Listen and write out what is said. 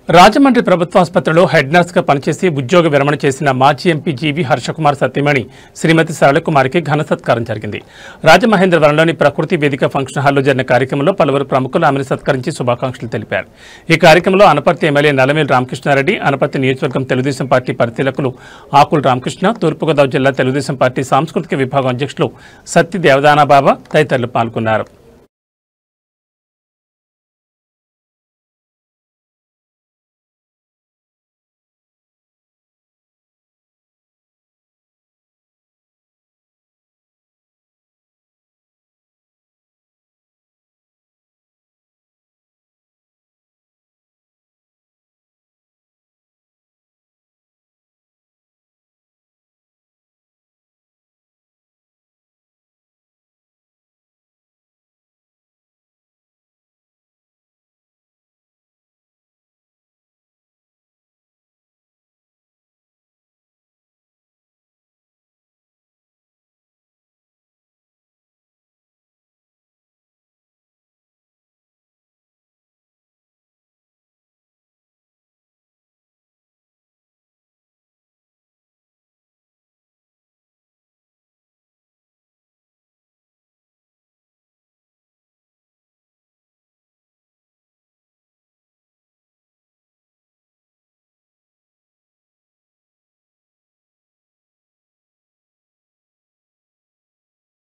రాజమండ్రి ప్రభుత్వ ఆసుపత్రిలో head nurse గా పనిచేసి ఉద్యోగ విరమణ చేసిన మాజీ ఎంపీ జీవి హర్షకుమార్ సత్యమణి శ్రీమతి సరళకుమారికి ఘన సత్కారం జరిగింది. రాజమహేంద్రవరంలోని ప్రకృతి వేదిక ఫంక్షన్ హాల్లో జరిగిన కార్యక్రమంలో పలువురు ప్రముఖులు ఆమెను సత్కరించి శుభాకాంక్షలు తెలిపారు. ఈ కార్యక్రమంలో అనపర్తి ఎమ్మెల్యే నల్లమేలు రామకృష్ణారెడ్డి, అనపర్తి నియోజకవర్గం తెలుగుదేశం పార్టీ పరిశీలకులు ఆకుల రామకృష్ణ, తూర్పుగోదావరి జిల్లా తెలుగుదేశం పార్టీ సాంస్కృతిక విభాగం అధ్యక్షులు సత్తి దేవదానాబాబా తదితరులు పాల్గొన్నారు.